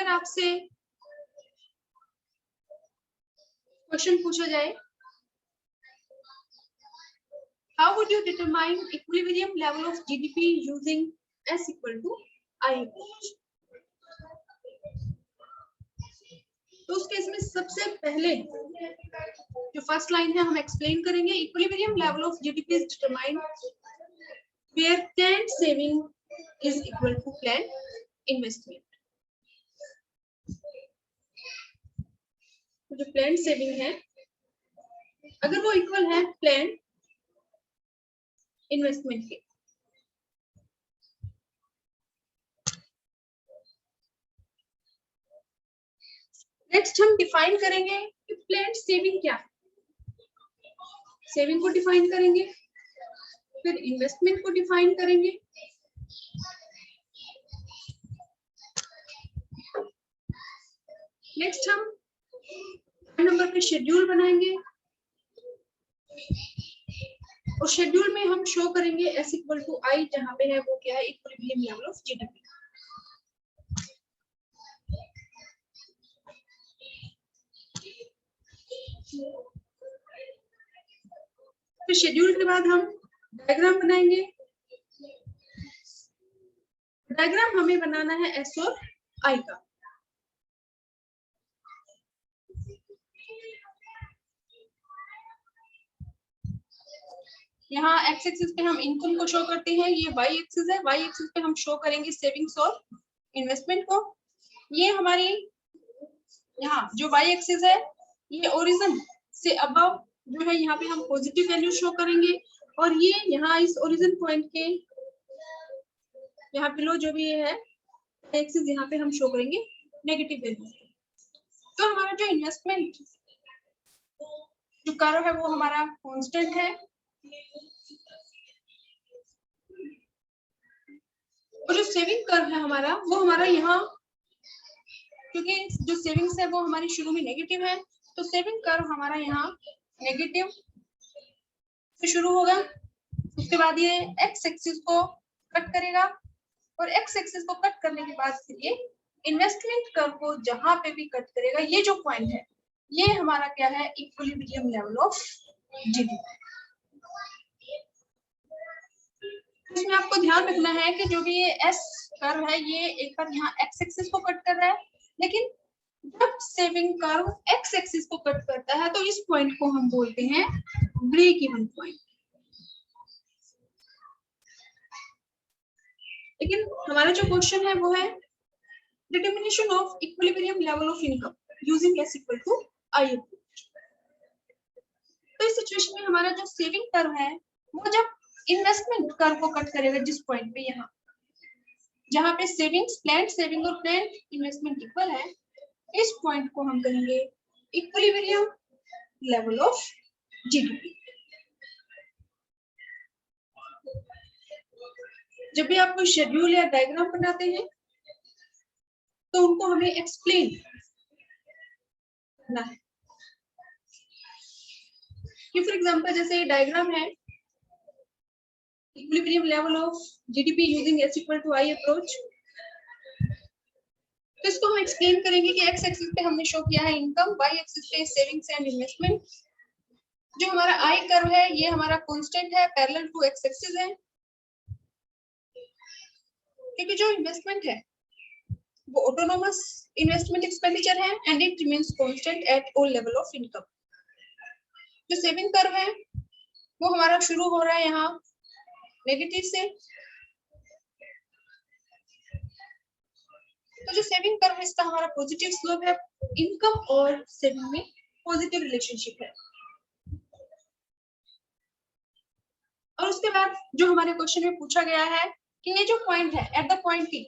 अगर आपसे क्वेश्चन पूछा जाए, how would you determine equilibrium level of GDP using S equal to I approach? तो उस केस में सबसे पहले जो फर्स्ट लाइन है हम एक्सप्लेन करेंगे, equilibrium level of GDP is determined where planned saving is equal to planned investment. तो जो प्लान्ड सेविंग है अगर वो इक्वल है प्लान्ड इन्वेस्टमेंट के। नेक्स्ट हम डिफाइन करेंगे कि प्लान्ड सेविंग क्या है, सेविंग को डिफाइन करेंगे, फिर इन्वेस्टमेंट को डिफाइन करेंगे, नेक्स्ट हम नंबर पे शेड्यूल बनाएंगे और शेड्यूल में हम शो करेंगे S इक्वल टू I, जहां पे है वो क्या है इक्विलिब्रियम लेवल ऑफ जीडीपी। फिर शेड्यूल के बाद हम डायग्राम बनाएंगे। डायग्राम हमें बनाना है S और I का। यहाँ एक्स एक्सिस पे हम इनकम को शो करते हैं, ये वाई एक्सिस है, वाई एक्सिस पे हम शो करेंगे सेविंग्स और इन्वेस्टमेंट को। ये हमारी यहाँ जो वाई एक्सिस है ये ओरिजिन से अबव जो है यहाँ पे हम पॉजिटिव वैल्यू शो करेंगे और ये यहाँ इस ओरिजिन पॉइंट के यहाँ बिलो जो भी है एक्सिस यहाँ पे हम शो करेंगे नेगेटिव वैल्यू। तो हमारा जो इन्वेस्टमेंट जो कर्व है वो हमारा कांस्टेंट है और जो सेविंग कर्व है हमारा वो हमारा यहाँ, क्योंकि जो सेविंग्स है वो हमारी शुरू में नेगेटिव है तो सेविंग कर्व हमारा यहाँ नेगेटिव से शुरू होगा। उसके बाद ये एक्स एक्सिस को कट करेगा और एक्स एक्सिस को कट करने के बाद फिर ये इन्वेस्टमेंट कर्व को जहां पे भी कट करेगा, ये जो पॉइंट है ये हमारा क्या है इक्विलिब्रियम लेवल ऑफ जीडीपी। इसमें आपको ध्यान रखना है कि जो भी ये एस कर्व है ये एक बार यहाँ एक्स एक्सिस को कट कर रहा है, लेकिन जब सेविंग कर्व एक्स एक्सिस को कट करता है तो इस पॉइंट को हम बोलते हैं ब्रेक इवन पॉइंट। लेकिन हमारा जो क्वेश्चन है वो है determination of equilibrium level of income using S equal to I approach. तो इस सिचुएशन में हमारा जो सेविंग कर्व है वो जब इन्वेस्टमेंट कर्व को कट करेगा जिस पॉइंट पे यहाँ जहां पे सेविंग्स प्लान्ड सेविंग और प्लान्ड इन्वेस्टमेंट इक्वल है, इस पॉइंट को हम कहेंगे इक्विलिब्रियम लेवल ऑफ जीडीपी। जब भी आप कोई शेड्यूल या डायग्राम बनाते हैं तो उनको हमें एक्सप्लेन करना है कि फॉर एग्जांपल जैसे डायग्राम है equilibrium level of GDP using S equal to I approach, तो इसको हम एक्सप्लेन करेंगे कि एक्स एक्सिस पे हमने शो किया है इनकम, वाई एक्सिस पे सेविंग्स एंड इन्वेस्टमेंट। जो हमारा आई कर्व है ये हमारा कांस्टेंट है पैरेलल टू एक्स एक्सिस है, क्योंकि जो इन्वेस्टमेंट है वो ऑटोनोमस इन्वेस्टमेंट एक्सपेंडिचर है and it remains constant at all level of income. जो सेविंग कर्व है वो हमारा शुरू हो रहा है यहाँ नेगेटिव से, तो जो सेविंग कर्व इसका हमारा पॉजिटिव स्लोप है, इनकम और सेविंग में पॉजिटिव रिलेशनशिप है। और उसके बाद जो हमारे क्वेश्चन में पूछा गया है कि ये जो पॉइंट है at the point T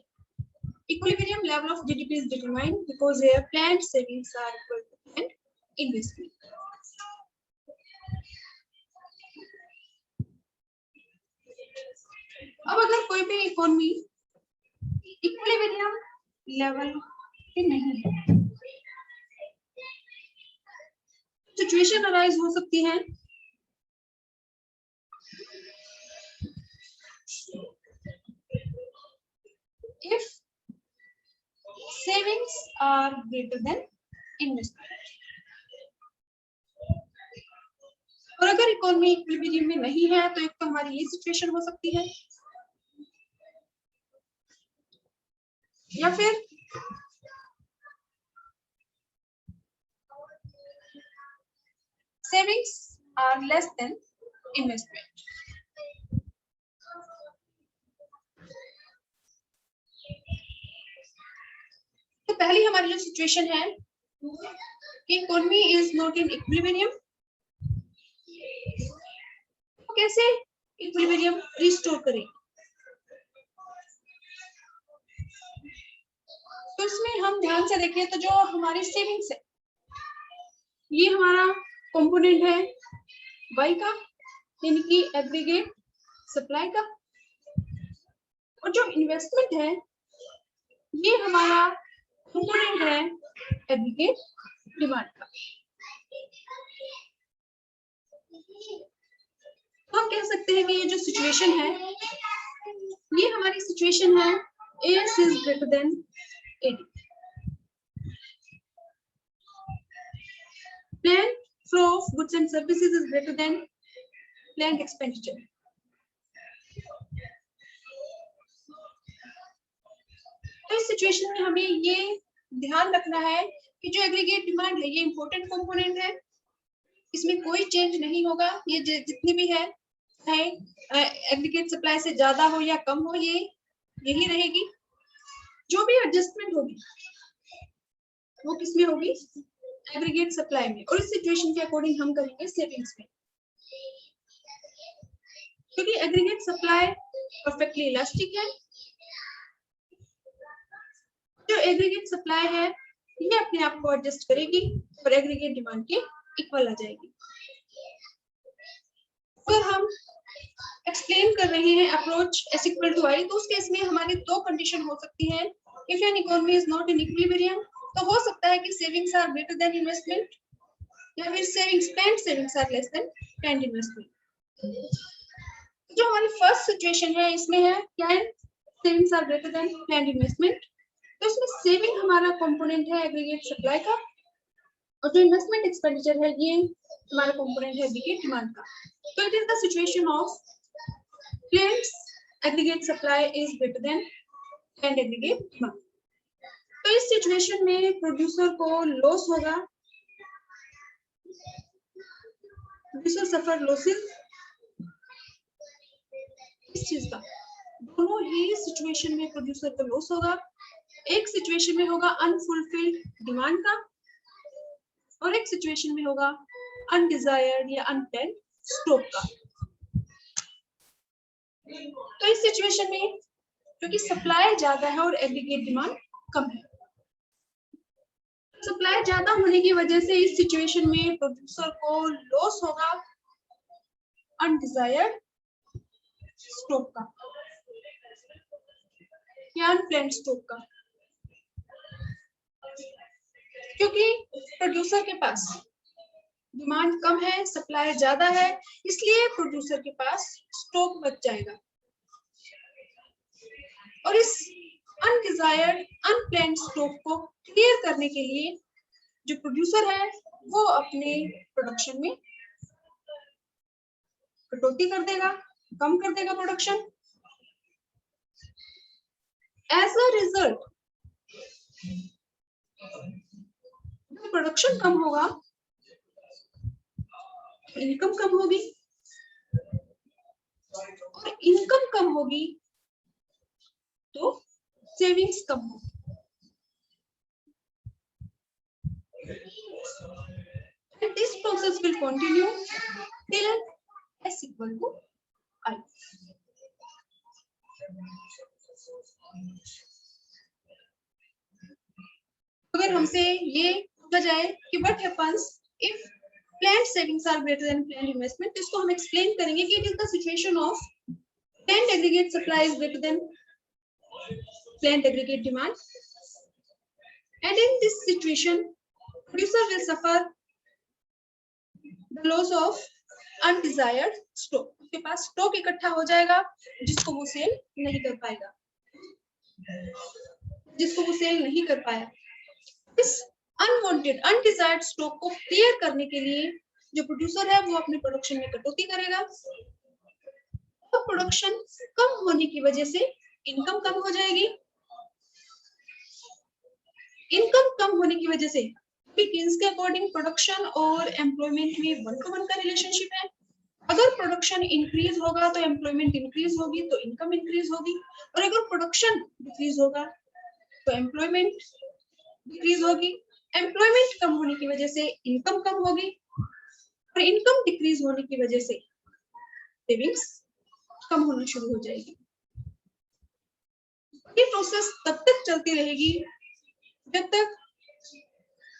equilibrium level of GDP is determined because here planned savings are equal to planned investment. अब अगर कोई भी इकोनॉमी इक्विलिब्रियम लेवल पे नहीं है, सिचुएशन अराइज हो सकती है if savings are greater than investment. और अगर इकोनॉमी इक्विलिब्रियम में नहीं है तो एक तो हमारी ये सिचुएशन हो सकती है, या फिर savings are less than investment. तो पहली हमारी जो सिचुएशन है कि economy is not in equilibrium, तो कैसे इक्विलिब्रियम रिस्टोर करें? तो इसमें हम ध्यान से देखें तो जो हमारी सेविंग्स है ये हमारा कंपोनेंट है वाई का, यानी कि एग्रीगेट सप्लाई का, और जो इन्वेस्टमेंट है ये हमारा कंपोनेंट है एग्रीगेट डिमांड का। तो हम कह सकते हैं कि ये जो सिचुएशन है ये हमारी सिचुएशन है AS is greater then AD। Planned flow of goods and services is greater than planned expenditure. तो इस सिचुएशन में हमें ये ध्यान रखना है कि जो एग्रीगेट डिमांड है ये इंपॉर्टेंट कंपोनेंट है, इसमें कोई चेंज नहीं होगा। ये जितनी भी है एग्रीगेट सप्लाई से ज्यादा हो या कम हो ये यही रहेगी। जो भी एडजस्टमेंट होगी वो किसमें होगी? एग्रीगेट सप्लाई में। और इस सिचुएशन के अकॉर्डिंग हम करेंगे सेविंग्स में, क्योंकि एग्रीगेट सप्लाई परफेक्टली इलास्टिक है। जो एग्रीगेट सप्लाई है ये अपने आप को एडजस्ट करेगी और एग्रीगेट डिमांड के इक्वल आ जाएगी। अगर हम एक्सप्लेन कर रहे हैं approach S equal to I, तो उस केस में हमारी दो कंडीशन हो सकती है। If an economy is not in equilibrium, तो हो सकता है कि savings are greater than investment, या फिर savings are less than planned investment. जो हमारी फर्स्ट सिचुएशन है इसमें है क्या है? Savings are greater than planned investment. तो इसमें सेविंग हमारा कंपोनेंट है एग्रीगेट सप्लाई का, और जो इन्वेस्टमेंट एक्सपेंडिचर है ये हमारा कंपोनेंट है एग्रीगेट डिमांड का। तो it is the situation of planned aggregate supply is greater than planned aggregate demand. तो इस सिचुएशन में प्रोड्यूसर को लॉस होगा, प्रोड्यूसर सफर लॉसेस इस चीज का। दोनों ही सिचुएशन में प्रोड्यूसर को लॉस होगा। एक सिचुएशन में होगा अनफुलफिल्ड डिमांड का, और एक सिचुएशन में होगा अनडिजायर्ड या अनप्लान्ड स्टॉक का। तो इस सिचुएशन में क्योंकि सप्लाई ज्यादा है और एग्रीगेट डिमांड कम है, सप्लाई ज्यादा होने की वजह से इस सिचुएशन में प्रोड्यूसर को लॉस होगा अनडिजायर्ड स्टॉक का या अनप्लान्ड स्टॉक का। क्योंकि प्रोड्यूसर के पास डिमांड कम है, सप्लाई ज्यादा है, इसलिए प्रोड्यूसर के पास स्टॉक बच जाएगा। और इस अनडिजायर्ड अनप्लान्ड स्टॉक को क्लियर करने के लिए जो प्रोड्यूसर है वो अपने प्रोडक्शन में कटौती कर देगा, कम कर देगा production. As a result production कम होगा, इनकम कम होगी, और इनकम कम होगी तो सेविंग्स कम होगी। And this process will continue till S equal to I. अगर हमसे ये पूछा जाए कि what happens if planned savings are greater than planned investment, तो इसको हम एक्सप्लेन करेंगे कि it is the situation of planned aggregate supply is greater than planned aggregate demand, and in this situation producer will suffer the loss of undesired stock. उसके पास stock इकट्ठा हो जाएगा जिसको वो सेल नहीं कर पाएगा। जिसको वो सेल नहीं कर पाया। इस अनवांटेड अनडिजायर्ड स्टॉक को क्लियर करने के लिए जो प्रोड्यूसर है वो अपने प्रोडक्शन में कटौती करेगा, और प्रोडक्शन कम होने की वजह से इनकम कम हो जाएगी। इनकम कम होने की वजह से केन्स के अकॉर्डिंग प्रोडक्शन और एम्प्लॉयमेंट में 1 to 1 का रिलेशनशिप है। अगर प्रोडक्शन इंक्रीज होगा तो एम्प्लॉयमेंट इंक्रीज होगी, तो इनकम इंक्रीज होगी, और अगर प्रोडक्शन डिक्रीज होगा तो एम्प्लॉयमेंट डिक्रीज होगी। एम्प्लॉयमेंट कम होने की वजह से इनकम कम होगी, और इनकम डिक्रीज होने की वजह से सेविंग्स कम होना शुरू हो जाएगी। ये प्रोसेस तब तक चलती रहेगी जब तक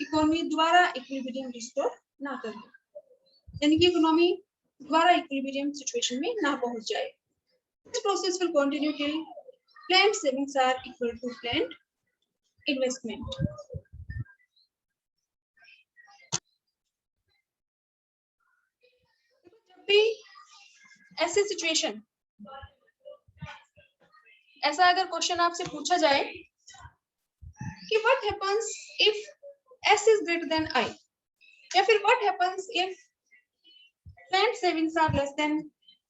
इकोनॉमी दोबारा इक्विलिब्रियम रिस्टोर ना कर दे, यानी कि इकोनॉमी दोबारा इक्विलिब्रियम सिचुएशन में ना पहुंच जाए। This process will continue till planned savings are equal to planned investment. जब भी ऐसी सिचुएशन, ऐसा अगर क्वेश्चन आपसे पूछा जाए कि what happens if S is greater than I, या फिर what happens if planned savings are less than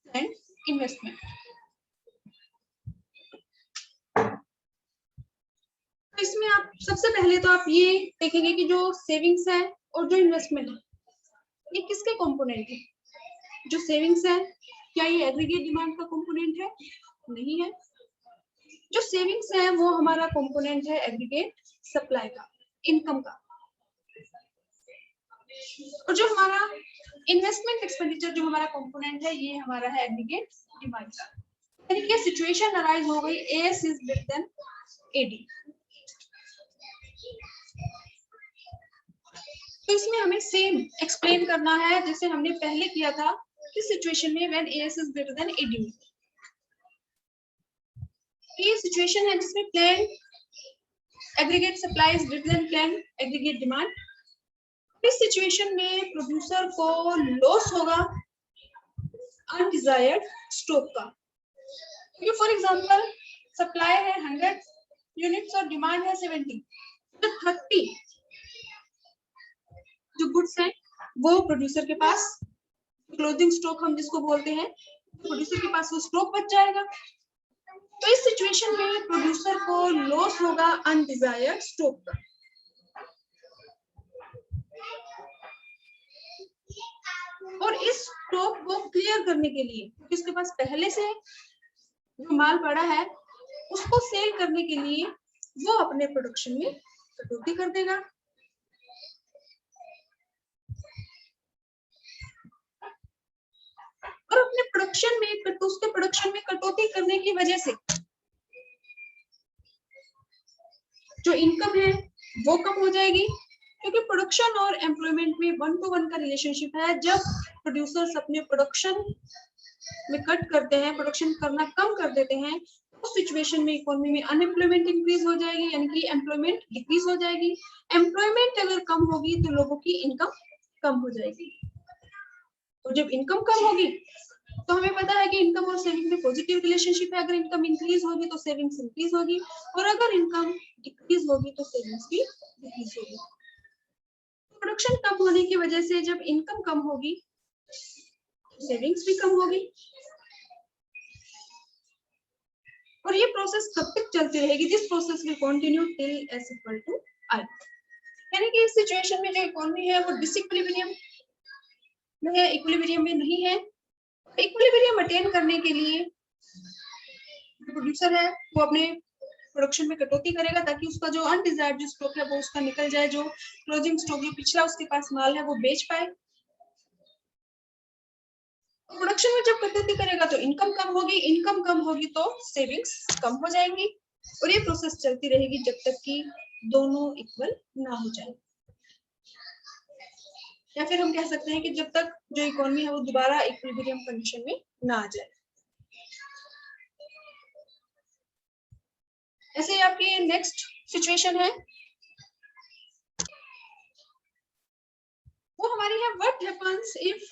planned investment, तो इसमें आप सबसे पहले तो आप ये देखेंगे कि जो सेविंग्स है और जो इन्वेस्टमेंट है ये किसके कंपोनेंट है। जो सेविंग्स है क्या ये एग्रीगेट डिमांड का कंपोनेंट है? नहीं है। जो सेविंग्स है वो हमारा कंपोनेंट है एग्रीगेट सप्लाई का, इनकम का। और जो हमारा इन्वेस्टमेंट एक्सपेंडिचर जो हमारा कंपोनेंट है ये हमारा है एग्रीगेट डिमांड का। यानी कि सिचुएशन अराइज हो गई AS is greater than AD. तो इसमें हमें सेम एक्सप्लेन करना है जैसे हमने पहले किया था कि सिचुएशन में when AS is greater than AD. ये सिचुएशन है जिसमें plan aggregate supply is greater than plan aggregate demand. इस सिचुएशन में प्रोड्यूसर को लॉस होगा अनडिजायर्ड स्टॉक का। क्योंकि फॉर एग्जांपल सप्लाई है 100 यूनिट्स और डिमांड है 70, तो 30 जो गुड्स हैं वो प्रोड्यूसर के पास, क्लोजिंग स्टॉक हम जिसको बोलते हैं, प्रोड्यूसर के पास वो स्टॉक बच जाएगा। तो इस सिचुएशन में प्रोड्यूसर को लॉस होगा अनडिजायर्ड स्टॉक का। और इस स्टॉक को क्लियर करने के लिए इसके पास पहले से जो माल पड़ा है उसको सेल करने के लिए वो अपने प्रोडक्शन में कटौती कर देगा। और अपने प्रोडक्शन में उसके प्रोडक्शन में कटौती करने की वजह से जो इनकम है वो कम हो जाएगी। क्योंकि प्रोडक्शन और एम्प्लॉयमेंट में 1 to 1 का रिलेशनशिप है। जब प्रोड्यूसर्स अपने प्रोडक्शन में कट करते हैं, प्रोडक्शन करना कम कर देते हैं, उस सिचुएशन में इकोनॉमी में अनएम्प्लॉयमेंट इंक्रीज हो जाएगी, यानी कि एम्प्लॉयमेंट डिक्रीज हो जाएगी। एम्प्लॉयमेंट अगर कम होगी तो लोगों की इनकम कम हो जाएगी। तो जब इनकम कम होगी तो हमें पता है कि इनकम और सेविंग में पॉजिटिव रिलेशनशिप है। अगर इनकम इंक्रीज होगी तो सेविंग्स इंक्रीज होगी, और अगर इनकम डिक्रीज होगी तो सेविंग्स भी डिक्रीज होगी। प्रोडक्शन कम होने की वजह से जब इनकम कम होगी सेविंग्स भी कम होगी, और ये प्रोसेस कब तक चलती रहेगी? This process will continue till S equal to I। यानी कि इस सिचुएशन में जो इकोनॉमी है वो डिसइक्विलिब्रियम में है, इक्विलिब्रियम में नहीं है। इक्विलिब्रियम अटेन करने के लिए प्रोड्यूसर है वो अपने प्रोडक्शन में कटौती करेगा ताकि उसका जो अनडिजायर्ड जो स्टॉक है वो उसका निकल जाए, जो क्लोजिंग स्टॉक जो पिछला उसके पास माल है वो बेच पाए। प्रोडक्शन में जब कटौती करेगा तो इनकम कम होगी, इनकम कम होगी तो सेविंग्स कम हो जाएंगी, और ये प्रोसेस चलती रहेगी जब तक कि दोनों इक्वल ना हो जाए। या फिर हम कह सकते हैं कि जब तक जो इकोनॉमी है वो दोबारा इक्विलिब्रियम कंडीशन में ना आ जाए। ऐसे आपकी नेक्स्ट सिचुएशन है वो हमारी है what happens if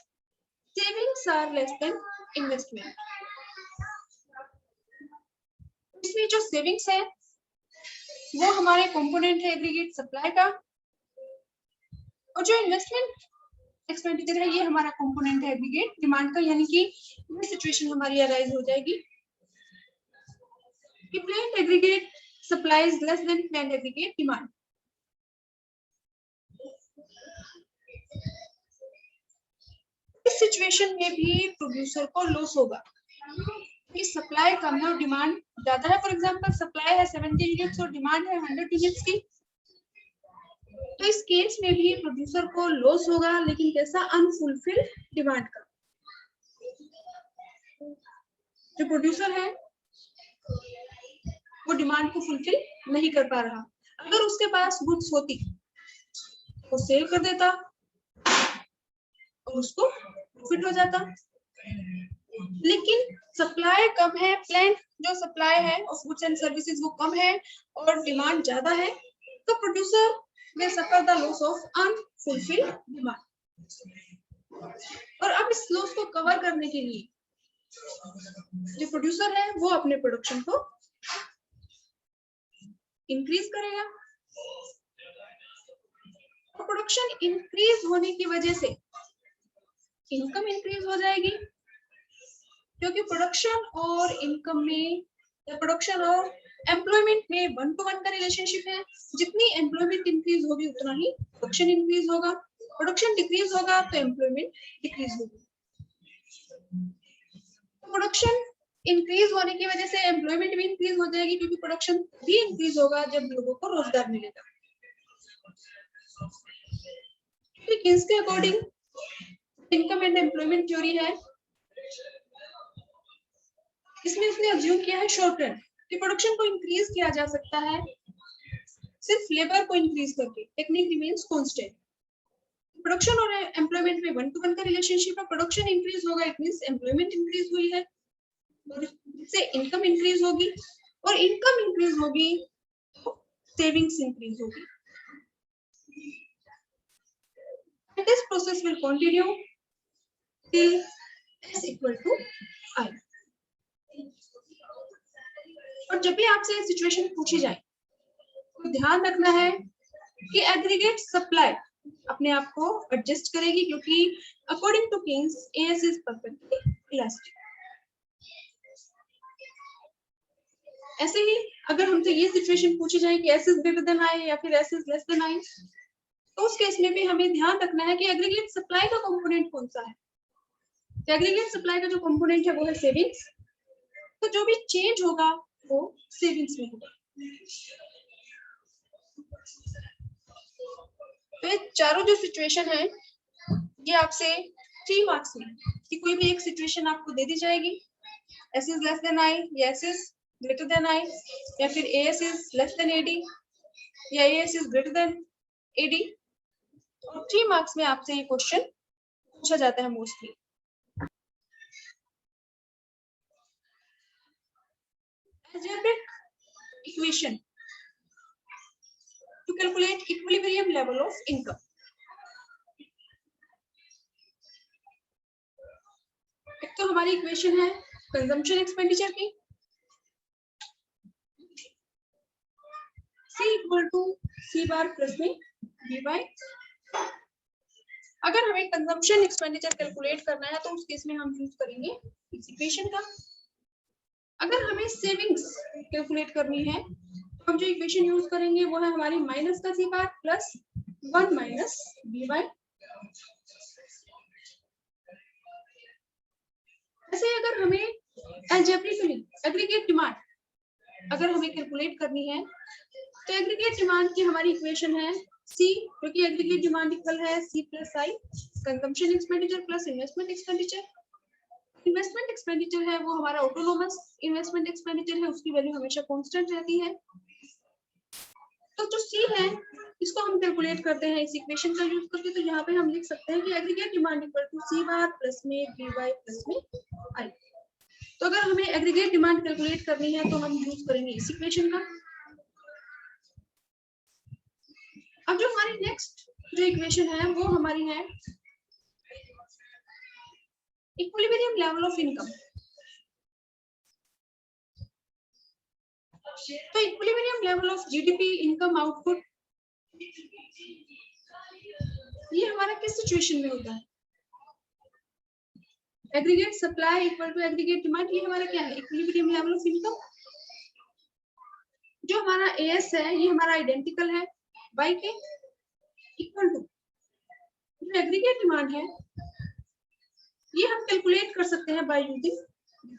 savings are less than investment. इसमें जो सेविंग्स है वो हमारे कंपोनेंट है एग्रीगेट सप्लाई का, और जो इन्वेस्टमेंट एक्सपेंडिचर है ये हमारा कंपोनेंट है एग्रीगेट डिमांड का, यानी कि ये सिचुएशन हमारी अराइज हो जाएगी कि plant aggregate supply is less then plant aggregate demand. इस सिचुएशन में भी प्रोड्यूसर को लॉस होगा कि सप्लाई कम है और डिमांड ज्यादा है। फॉर एग्जांपल सप्लाई है 70 यूनिट्स और डिमांड है 100 यूनिट्स की, तो इस केस में भी प्रोड्यूसर को लॉस होगा, लेकिन कैसा, अनफुलफिल्ड डिमांड का। जो प्रोड्यूसर है वो डिमांड को फुलफिल नहीं कर पा रहा। अगर उसके पास गुड्स होती तो सेल कर देता और उसको प्रॉफिट हो जाता, लेकिन सप्लाई कम है, प्लांट जो सप्लाई है ऑफ गुड्स एंड सर्विसेज वो कम है और डिमांड ज्यादा है, तो producer will suffer the loss of unfulfilled demand। और अब इस लॉस को कवर करने के लिए जो प्रोड्यूसर है वो अपने प्रोडक्शन को इंक्रीज करेगा, और प्रोडक्शन इंक्रीज होने की वजह से इनकम इंक्रीज हो जाएगी, क्योंकि प्रोडक्शन और इनकम में, प्रोडक्शन और एम्प्लॉयमेंट में 1 to 1 का रिलेशनशिप है। जितनी एम्प्लॉयमेंट इंक्रीज होगी उतना ही प्रोडक्शन इंक्रीज होगा, प्रोडक्शन डिक्रीज होगा तो एम्प्लॉयमेंट डिक्रीज होगी। प्रोडक्शन इंक्रीज होने की वजह से एम्प्लॉयमेंट भी इंक्रीज हो जाएगी, क्योंकि प्रोडक्शन भी इंक्रीज होगा जब लोगों को रोजगार मिलेगा। किन्स के according income and employment theory है, इसमें उसने अज्यूम किया है शॉर्ट रन कि प्रोडक्शन को इंक्रीज किया जा सकता है सिर्फ लेबर को इंक्रीज करके, टेक्निक रिमेन्स कांस्टेंट। प्रोडक्शन और एम्प्लॉयमेंट में 1 to 1 का रिलेशनशिप है, प्रोडक्शन इंक्रीज होगा इट मींस एम्प्लॉयमेंट इंक्रीज हुई है, इससे इनकम इंक्रीज होगी, और इनकम इंक्रीज होगी तो सेविंग्स इंक्रीज होगी। This process will continue till s equal to I। और जब भी आपसे ये सिचुएशन पूछी जाए तो ध्यान रखना है कि एग्रीगेट सप्लाई अपने आप को एडजस्ट करेगी, क्योंकि according to Keynes S is perfectly elastic. ऐसे ही अगर हमसे ये सिचुएशन पूछी जाए कि S is greater than I या फिर S is less than I, तो उस केस में भी हमें ध्यान रखना है कि एग्रीगेट सप्लाई का कंपोनेंट कौन सा है। एग्रीगेट सप्लाई का जो कंपोनेंट है वो है सेविंग्स, तो जो भी चेंज होगा वो सेविंग्स में होगा। तो ये चारों जो सिचुएशन है ये आपसे 3 मार्क्स में कि कोई भी एक सिचुएशन आपको दे दी जाएगी, S is less than I या S is greater than I, या फिर S is less than AD या S is greater than AD, और 3 मार्क्स में आपसे ये क्वेश्चन पूछा जाता है mostly. Algebraic equation to calculate equilibrium level of income। एक तो हमारी इक्वेशन है कंजम्पशन एक्सपेंडिचर की, C equal to C bar plus में B बाय। अगर हमें कंजम्पशन एक्सपेंडिचर कैलकुलेट करना है तो उस केस में हम यूज करेंगे इस इक्वेशन का। अगर हमें सेविंग्स कैलकुलेट करनी है तो हम जो इक्वेशन यूज करेंगे वो है हमारी माइनस का C bar plus 1 minus B bye. ऐसे अगर हमें अलजेब्रिकली एग्रीगेट डिमांड अगर हमें कैलकुलेट करनी है तो एग्रीगेट डिमांड की हमारी इक्वेशन है C, क्योंकि एग्रीगेट डिमांड इक्वल है C plus I consumption expenditure plus investment expenditure. Investment expenditure है वो हमारा ऑटोनोमस इन्वेस्टमेंट एक्सपेंडिचर है, उसकी वैल्यू हमेशा कांस्टेंट रहती है। तो जो C है इसको हम कैलकुलेट करते हैं इस इक्वेशन का यूज करके, तो यहाँ पे हम लिख सकते हैं कि aggregate demand equal to C bar plus में B बाय प्लस में I। तो अगर हमें एग्रीगेट डिमांड कैलकुलेट करनी है तो हम यूज करेंगे इस इक्वेशन का। अब जो हमारी नेक्स्ट जो इक्वेशन है वो हमारी है इक्विलिब्रियम लेवल ऑफ इनकम। तो equilibrium level of GDP income output ये हमारा किस सिचुएशन में होता है? Aggregate supply equal to aggregate demand, ये हमारा क्या है? Equilibrium level of income. जो हमारा एएस है ये हमारा आइडेंटिकल है वाई के इक्वल टू जो एग्रीगेट डिमांड है ये हम कैलकुलेट कर सकते हैं बाय यूजिंग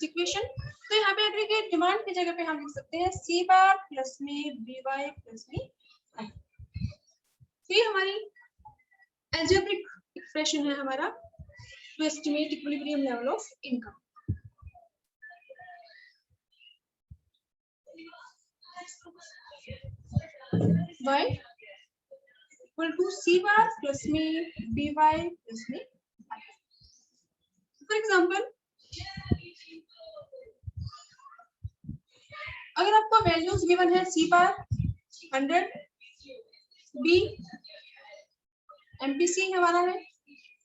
इक्वेशन। तो यहाँ पे एग्रीगेट डिमांड की जगह पे हम लिख सकते हैं सी बार प्लस में बी वाई प्लस में आई। ये हमारी एल्जेब्रिक एक्सप्रेशन है हमारा to estimate equilibrium level of income. y equal to C bar plus में बी वाई प्लस में आई। फॉर एग्जाम्पल अगर आपको वैल्यूज गिवन है सी बार 100, बी एमपीसी हमारा है,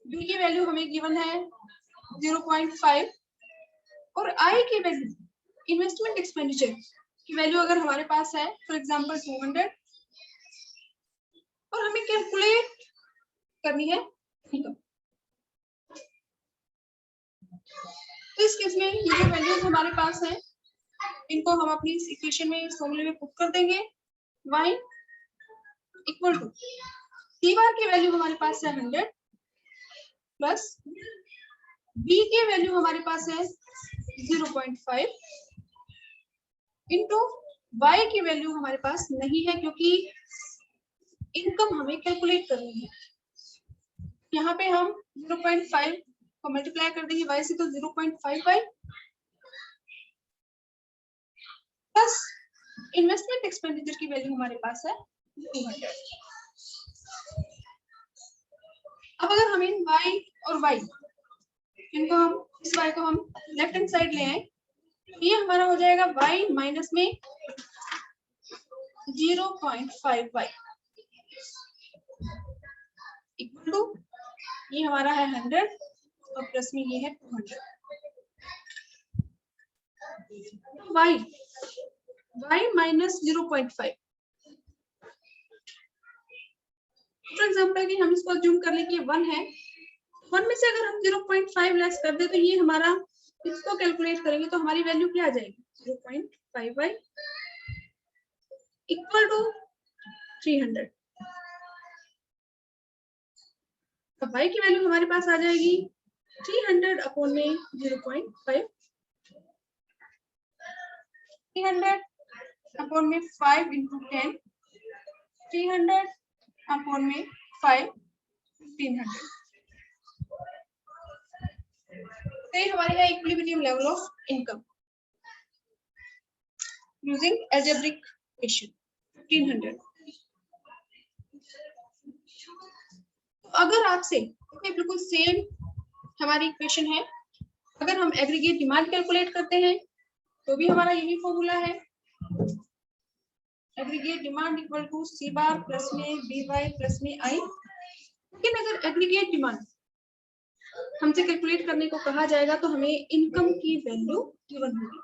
बी की वैल्यू हमें गिवन है 0.5 और आई की वैल्यू इन्वेस्टमेंट एक्सपेंडिचर की वैल्यू अगर हमारे पास है फॉर एग्जांपल 200 और हमें कैलकुलेट करनी है इनकम। तो इस केस में ये जो वैल्यूज हमारे पास है इनको हम अपनी इस इक्वेशन में इस फॉर्मूले में पुट कर देंगे। y equal to C bar की वैल्यू हमारे पास है 100 प्लस बी की वैल्यू हमारे पास है 0.5 इंटू y की वैल्यू हमारे पास नहीं है क्योंकि इनकम हमें कैलकुलेट करनी है। यहाँ पे हम 0.5 को मल्टीप्लाई कर देंगे y से तो 0.55 प्लस इन्वेस्टमेंट एक्सपेंडिचर की वैल्यू हमारे पास है 200। अब अगर हम इन y और y इनको हम इस y को हम लेफ्ट हैंड साइड ले आए ये हमारा हो जाएगा y माइनस में 0.5y इक्वल टू ये हमारा है 100 और प्लस में ये है 200। y माइनस 0.5 फॉर एग्जाम्पल कि हम इसको जूम कर लें कि 1 है, 1 में से अगर हम 0.5 लेस कर दे तो ये हमारा इसको कैलकुलेट करेंगे तो हमारी वैल्यू क्या आ जाएगी 0.5y इक्वल टू 300। तो y की वैल्यू हमारे पास आ जाएगी 300 अपॉन में 0.5, 300 अपॉन में 5 इंटू 10, 300 अपॉन में 5 1500। तो ये हमारे है equilibrium level of income using algebraic equation 1500। अगर आपसे बिल्कुल सेम हमारी इक्वेशन है, अगर हम एग्रीगेट डिमांड कैलकुलेट करते हैं तो भी हमारा यही फॉर्मूला है aggregate demand equal to C bar plus में बी वाई प्लस में आई। लेकिन अगर एग्रीगेट डिमांड हमसे कैलकुलेट करने को कहा जाएगा तो हमें इनकम की वैल्यू गिवन होगी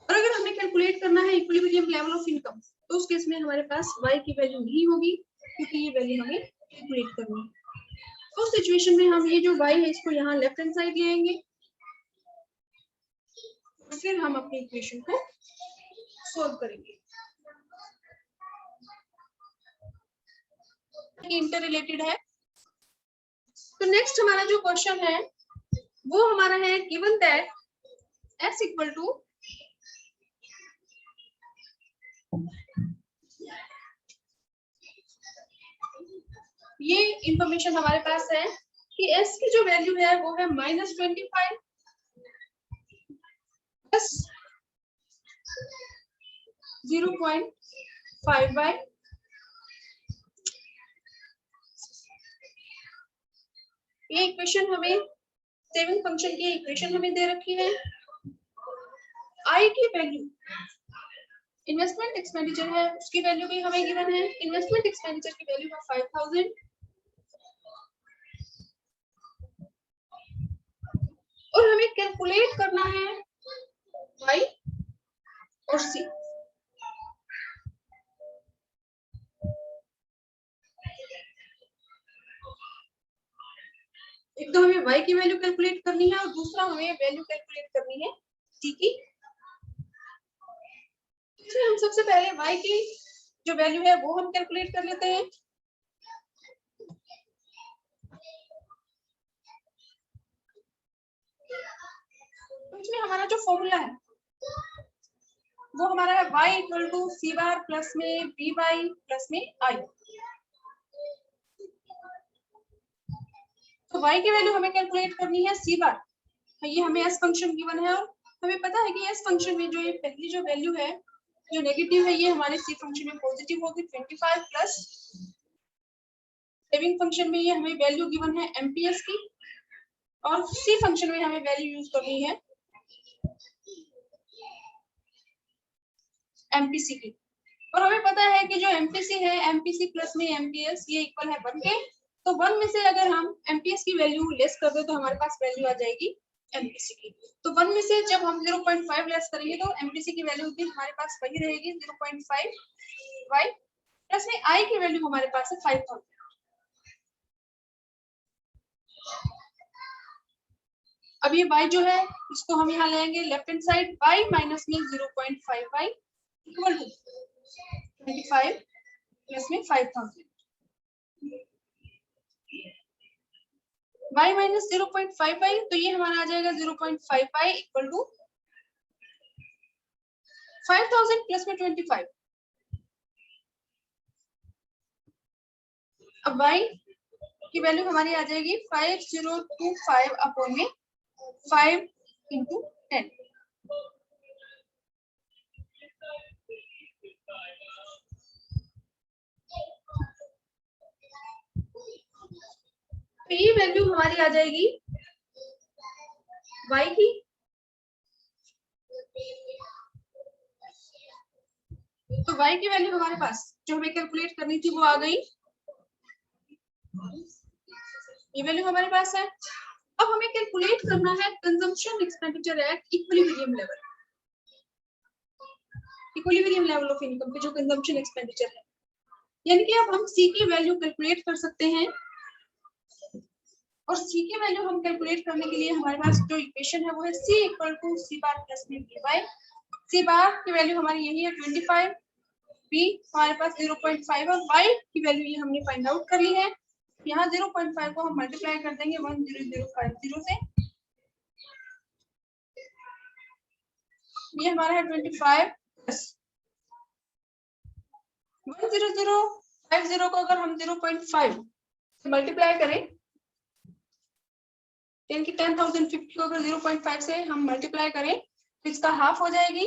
और अगर हमें कैलकुलेट करना है इक्विलिब्रियम लेवल ऑफ इनकम तो उस केस में हमारे पास y की वैल्यू नहीं होगी क्योंकि ये वैल्यू हमें कैलकुलेट करनी है। उस सिचुएशन में हम ये जो y है इसको यहाँ लेफ्ट हैंड साइड ले आएंगे फिर हम अपनी इक्वेशन को सोल्व करेंगे। इंटर रिलेटेड है। तो नेक्स्ट हमारा जो क्वेश्चन है वो हमारा है given that s equal to ये इंफॉर्मेशन हमारे पास है कि s की जो वैल्यू है वो है -25 प्लस 0.5y ये इक्वेशन हमें सेविंग फंक्शन की इक्वेशन हमें दे रखी है। i की वैल्यू इन्वेस्टमेंट एक्सपेंडिचर है उसकी वैल्यू भी हमें गिवन है। इन्वेस्टमेंट एक्सपेंडिचर की वैल्यू है 5000 और हमें कैलकुलेट करना है y और सी। एक तो हमें y की वैल्यू कैलकुलेट करनी है और दूसरा हमें वैल्यू कैलकुलेट करनी है c की। इसलिए हम सबसे पहले y की जो वैल्यू है वो हम कैलकुलेट कर लेते हैं। तो इसमें हमारा जो फॉर्मूला है वो हमारा है y equal to C bar plus में बी वाई प्लस में आई। तो y की वैल्यू हमें कैलकुलेट करनी है सी बार, ये हमें s फंक्शन गिवन है और हमें पता है कि s फंक्शन में जो ये पहली जो वैल्यू है जो नेगेटिव है ये हमारे c फंक्शन में पॉजिटिव होगी 25 प्लस सेविंग फंक्शन में ये हमें वैल्यू गिवन है एमपीएस की और c फंक्शन में हमें वैल्यू यूज करनी है एमपीसी की। और हमें पता है कि जो एमपीसी है एमपीसी प्लस में एमपीएस ये इक्वल है 1 के। तो 1 में से अगर हम एमपीएस की वैल्यू लेस कर दे तो हमारे पास वैल्यू आ जाएगी एमपीसी की। तो 1 में से जब हम 0.5 लेस करेंगे तो एमपीसी की वैल्यू भी हमारे पास वही रहेगी 0.5 y प्लस में आई की वैल्यू हमारे पास है 5000। अब ये y जो है इसको हम यहाँ लेंगे left hand side, y minus में 0.5y इक्वल टू 25 प्लस में 5000। y माइनस 0.5y तो ये हमारा आ जाएगा 0.5y इक्वल टू 5000 प्लस में 25। अब y की वैल्यू हमारी आ जाएगी 5025 अपॉन में 5 इंटू 10। तो ये वैल्यू हमारी आ जाएगी y की तो y की वैल्यू हमारे पास जो हमें कैलकुलेट करनी थी वो आ गई, ये वैल्यू हमारे पास है। अब हमें कैलकुलेट करना है consumption expenditure at equilibrium level, equilibrium level of income पे जो कंजम्पशन एक्सपेंडिचर है, यानी कि अब हम c की वैल्यू कैलकुलेट कर सकते हैं। और c की वैल्यू हम कैलकुलेट करने के लिए हमारे पास जो इक्वेशन है वो है c equal to C bar plus में बी बाई। सी बार की वैल्यू हमारी यही है 25, बी हमारे पास 0.5 और y की वैल्यू ये हमने फाइंड आउट कर ली है। यहाँ 0.5 को हम मल्टीप्लाई कर देंगे 10050 से, ये हमारा है 25 प्लस 10050 को अगर हम 0.5 से मल्टीप्लाई करें, यानी कि 10,050 को अगर 0.5 से हम मल्टीप्लाई करें तो इसका हाफ हो जाएगी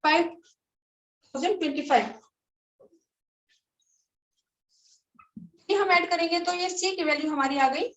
5025। ये हम ऐड करेंगे तो ये c की वैल्यू हमारी आ गई